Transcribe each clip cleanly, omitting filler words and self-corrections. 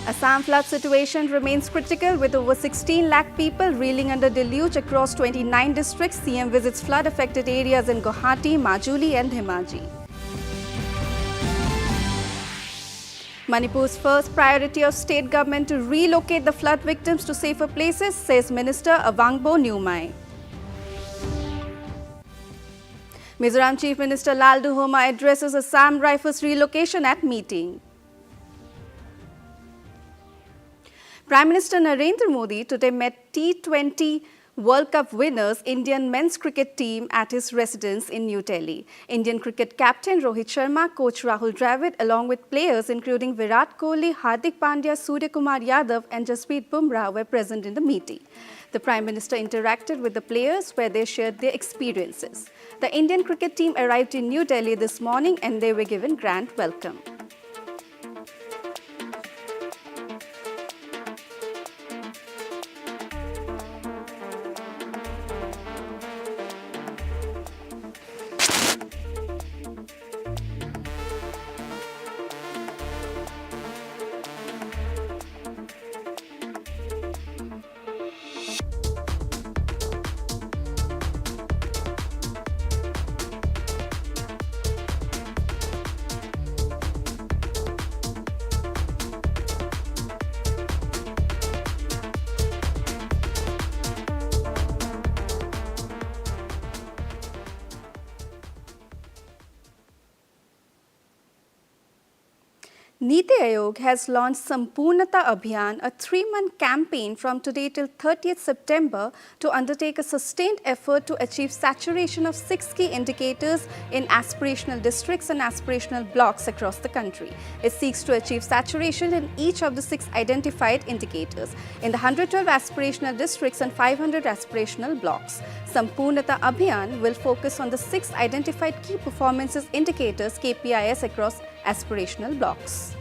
Assam flood situation remains critical with over 16 lakh people reeling under deluge across 29 districts. CM visits flood-affected areas in Guwahati, Majuli and Dhemaji. Manipur's first priority of state government to relocate the flood victims to safer places, says Minister Awangbo Nyumai. Mizoram Chief Minister Lal Duhoma addresses Assam Rifles relocation at meeting. Prime Minister Narendra Modi today met T20 World Cup winners Indian men's cricket team at his residence in New Delhi. Indian cricket captain Rohit Sharma, coach Rahul Dravid along with players including Virat Kohli, Hardik Pandya, Surya Kumar Yadav and Jasprit Bumrah were present in the meeting. The Prime Minister interacted with the players where they shared their experiences. The Indian cricket team arrived in New Delhi this morning and they were given grand welcome. Niti Aayog has launched Sampurnata Abhiyan, a 3-month campaign from today till 30th September to undertake a sustained effort to achieve saturation of 6 key indicators in aspirational districts and aspirational blocks across the country. It seeks to achieve saturation in each of the 6 identified indicators in the 112 aspirational districts and 500 aspirational blocks. Sampurnata Abhiyan will focus on the 6 identified key performances indicators KPIs across aspirational blocks.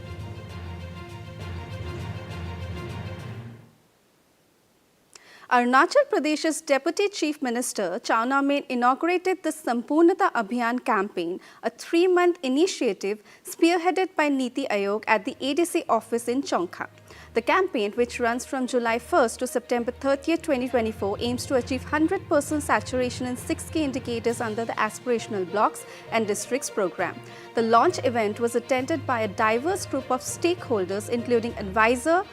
Arunachal Pradesh's Deputy Chief Minister Chawna Main inaugurated the Sampurnata Abhiyan campaign, a 3-month initiative spearheaded by Niti Aayog at the ADC office in Chongkha. The campaign, which runs from July 1st to September 30th, 2024, aims to achieve 100% saturation in 6 key indicators under the Aspirational Blocks and Districts program. The launch event was attended by a diverse group of stakeholders, including advisor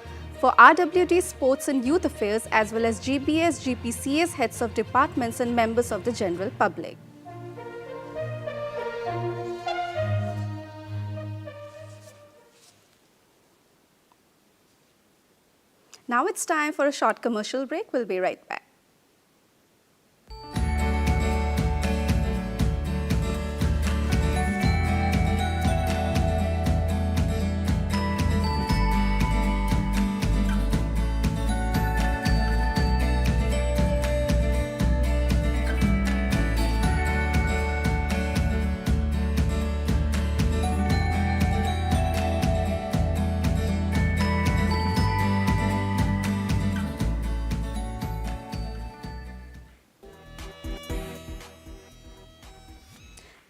for RWD Sports and Youth Affairs, as well as GBS, GPCS, heads of departments and members of the general public. Now it's time for a short commercial break. We'll be right back.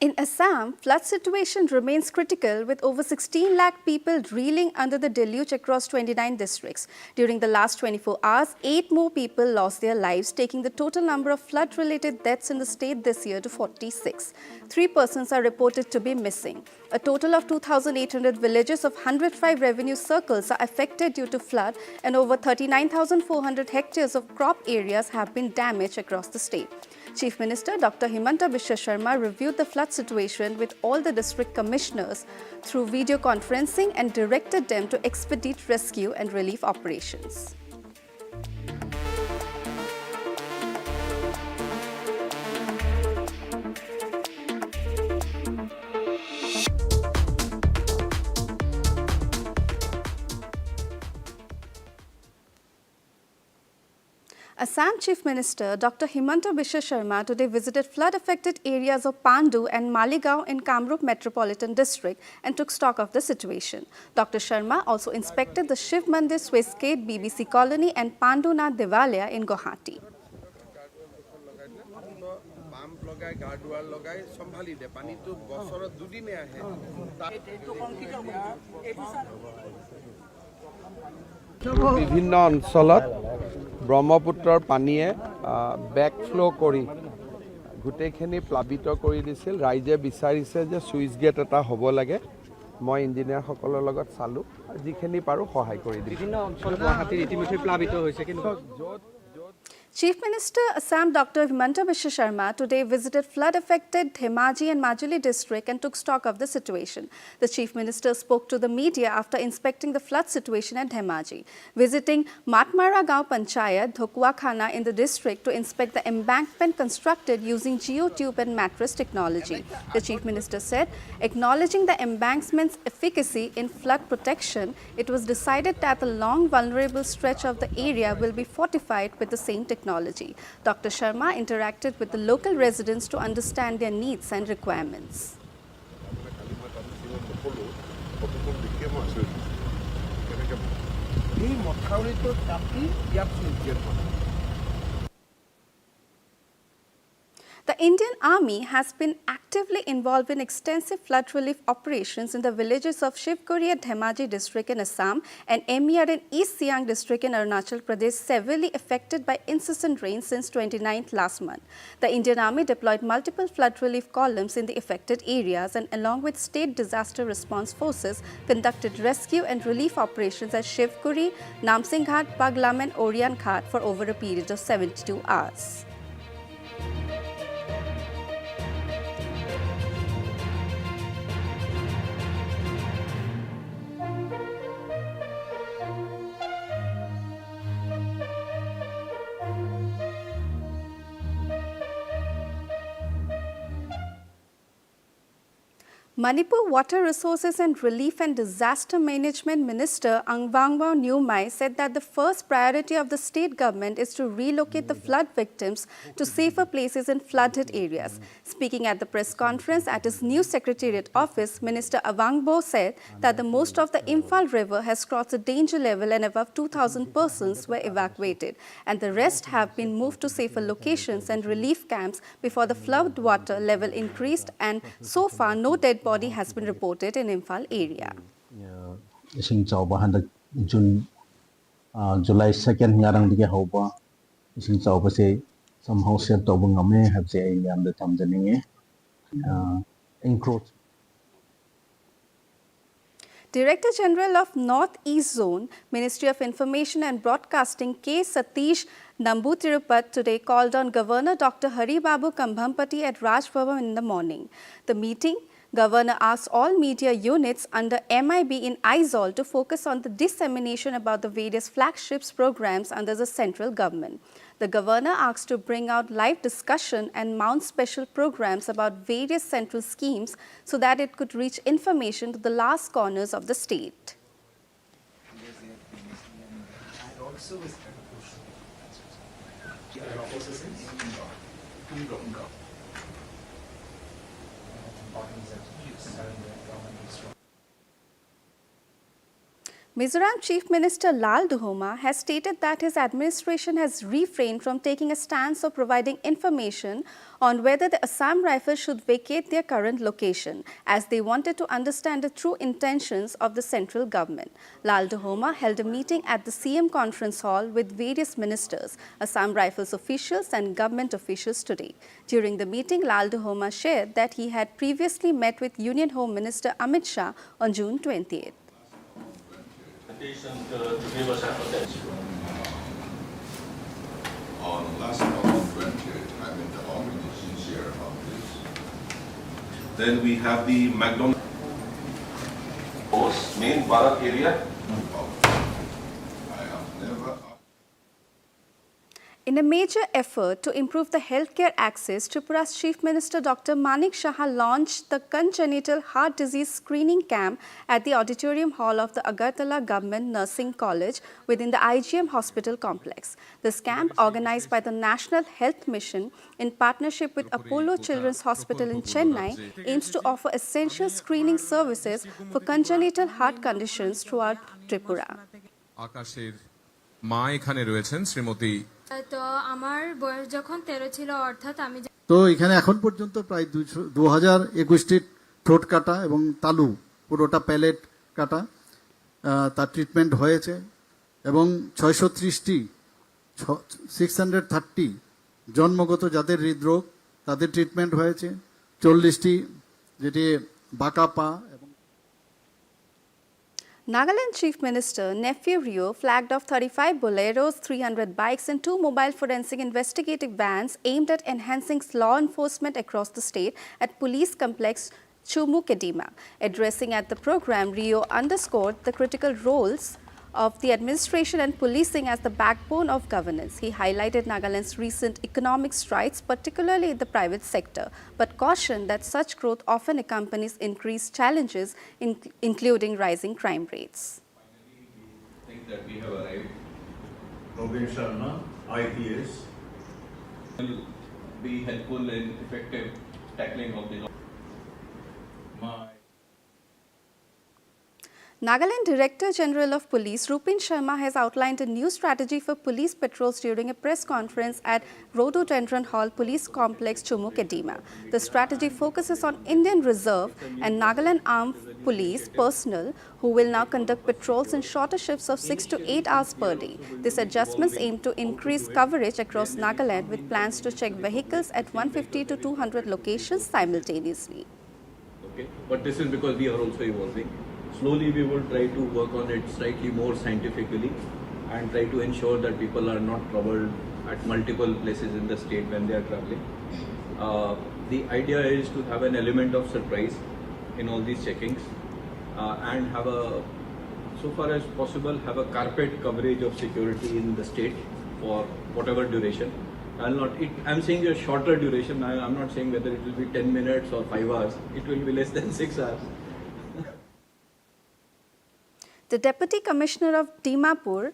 In Assam, flood situation remains critical with over 16 lakh people reeling under the deluge across 29 districts. During the last 24 hours, 8 more people lost their lives, taking the total number of flood-related deaths in the state this year to 46. 3 persons are reported to be missing. A total of 2,800 villages of 105 revenue circles are affected due to flood, and over 39,400 hectares of crop areas have been damaged across the state. Chief Minister Dr. Himanta Biswa Sharma reviewed the flood situation with all the district commissioners through video conferencing and directed them to expedite rescue and relief operations. Assam Chief Minister Dr. Himanta Biswa Sharma today visited flood-affected areas of Pandu and Maligaon in Kamrup Metropolitan District and took stock of the situation. Dr. Sharma also inspected the Shiv Mandir Swissgate BBC Colony and Pandu Nath Devalaya in Guwahati. বিভিন্ন অঞ্চলত ব্ৰহ্মপুত্ৰৰ পানীয়ে বেকফ্লো কৰি গোটেইখিনি প্লাবিত কৰি দিছিল। ৰাইজে বিচাৰিছে যে সুইচ গেট এটা হ'ব লাগে। মই ইঞ্জিনিয়াৰসকলৰ লগত চালোঁ, যিখিনি পাৰোঁ সহায় কৰি দিম। বিভিন্ন অঞ্চল গুৱাহাটীৰ ইতিমধ্যে প্লাবিত হৈছে, কিন্তু Chief Minister Assam Dr. Himanta Biswa Sharma today visited flood-affected Dhemaji and Majuli district and took stock of the situation. The Chief Minister spoke to the media after inspecting the flood situation at Dhemaji, visiting Matmara Gaon Panchayat, Dhokwa Khana in the district to inspect the embankment constructed using geotube and mattress technology. The Chief Minister said, acknowledging the embankment's efficacy in flood protection, it was decided that the long vulnerable stretch of the area will be fortified with the same technology. Dr. Sharma interacted with the local residents to understand their needs and requirements. The Indian Army has been actively involved in extensive flood relief operations in the villages of Shivpuri at Dhemaji district in Assam and Emyar in East Siang district in Arunachal Pradesh, severely affected by incessant rain since 29th last month. The Indian Army deployed multiple flood relief columns in the affected areas and along with state disaster response forces conducted rescue and relief operations at Shivpuri, Namsing Ghat, Paglam and Orian Ghat for over a period of 72 hours. Manipur Water Resources and Relief and Disaster Management Minister Angwangwa Nyumai said that the first priority of the state government is to relocate the flood victims to safer places in flooded areas. Speaking at the press conference at his new secretariat office, Minister Avangbo said that the most of the Imphal River has crossed the danger level and above 2,000 persons were evacuated, and the rest have been moved to safer locations and relief camps before the flood water level increased, and so far no dead body has been reported in Imphal area. Ising chawba handak July 2nd ngarang dige hawba ising chawba se somehow set tawba ngame habse ai yam da tamjaninge encroach. Director General of North East Zone, Ministry of Information and Broadcasting K. Satish Nambutirupat today called on Governor Dr. Hari Babu Kambhampati at Raj Bhavan in the morning. The meeting, Governor asked all media units under MIB in Aizawl to focus on the dissemination about the various flagships programs under the central government. The Governor asked to bring out live discussion and mount special programs about various central schemes so that it could reach information to the last corners of the state. Mizoram Chief Minister Lal Duhoma has stated that his administration has refrained from taking a stance of providing information on whether the Assam Rifles should vacate their current location, as they wanted to understand the true intentions of the central government. Lal Duhoma held a meeting at the CM Conference Hall with various ministers, Assam Rifles officials and government officials today. During the meeting, Lal Duhoma shared that he had previously met with Union Home Minister Amit Shah on June 20th. To give us attention. On last month, 20th, I mean, the army is sincere about this. Then we have the McDonald's main Bharat area. I have never. In a major effort to improve the healthcare access, Tripura's Chief Minister Dr. Manik Saha launched the Congenital Heart Disease Screening Camp at the Auditorium Hall of the Agartala Government Nursing College within the IGM Hospital Complex. This camp, organized by the National Health Mission in partnership with Apollo Children's Hospital in Chennai, aims to offer essential screening services for congenital heart conditions throughout Tripura. আকাশের মা এখানে রয়েছেন শ্রীমতী তো আমার বয়স যখন 13 ছিল অর্থাৎ আমি তো এখানে এখন পর্যন্ত প্রায় 2021টি থ্রোট কাটা এবং তালু পুরোটা প্যালেট কাটা তার ট্রিটমেন্ট হয়েছে এবং 630টি 630 জন্মগত যাদের হৃদরোগ তাদের ট্রিটমেন্ট হয়েছে, 40টি যেটি বাঁকা পা এবং Nagaland Chief Minister Nephew Rio flagged off 35 boleros, 300 bikes and 2 mobile forensic investigative vans aimed at enhancing law enforcement across the state at police complex Chumukedima. Addressing at the program, Rio underscored the critical roles of the administration and policing as the backbone of governance. He highlighted Nagaland's recent economic strides, particularly in the private sector, but cautioned that such growth often accompanies increased challenges, including rising crime rates. I think that we have arrived. Robin Sharma, IPS. Will be helpful in effective tackling of the law. Nagaland Director General of Police Rupin Sharma has outlined a new strategy for police patrols during a press conference at Rhododendron Hall Police Complex, Chumukedima. The strategy focuses on Indian Reserve and Nagaland Armed Police personnel who will now conduct patrols in shorter shifts of 6 to 8 hours per day. These adjustments aim to increase coverage across Nagaland with plans to check vehicles at 150 to 200 locations simultaneously. Okay, but this is because we are also evolving. Slowly we will try to work on it slightly more scientifically and try to ensure that people are not troubled at multiple places in the state when they are traveling. The idea is to have an element of surprise in all these checkings and have so far as possible, have a carpet coverage of security in the state for whatever duration. I'm saying a shorter duration. I'm not saying whether it will be 10 minutes or 5 hours. It will be less than 6 hours. The Deputy Commissioner of Dimapur,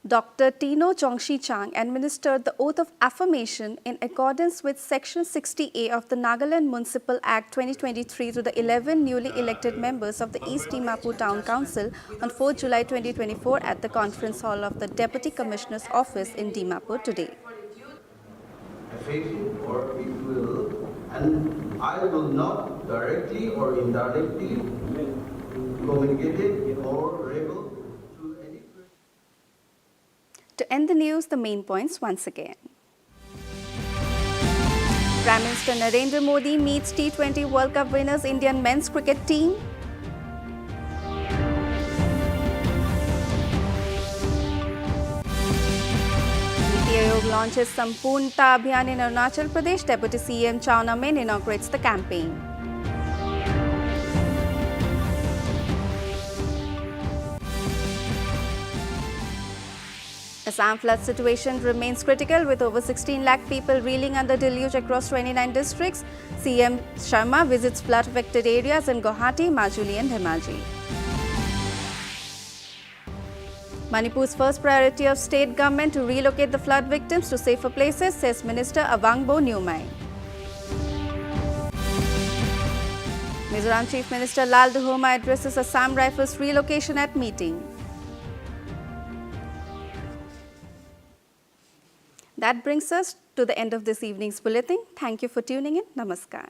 Dr. Tino Jongshi Chang, administered the oath of affirmation in accordance with Section 60A of the Nagaland Municipal Act 2023 to the 11 newly elected members of the East Dimapur Town Council on 4 July 2024 at the conference hall of the Deputy Commissioner's office in Dimapur today. Effective or it will, and I will not directly or indirectly communicate or rebel to any. To end the news, the main points once again. Prime Minister Narendra Modi meets T20 World Cup winners Indian men's cricket team. Niti Aayog launches Sampurnta Abhiyan in Arunachal Pradesh. Deputy CM Chawna Mein inaugurates the campaign. Assam flood situation remains critical with over 16 lakh people reeling under deluge across 29 districts. CM Sharma visits flood-affected areas in Guwahati, Majuli and Dhemaji. Manipur's first priority of state government to relocate the flood victims to safer places, says Minister Awangbo Nyumai. Mizoram Chief Minister Lal Duhoma addresses Assam Rifles relocation at meeting. That brings us to the end of this evening's bulletin. Thank you for tuning in. Namaskar.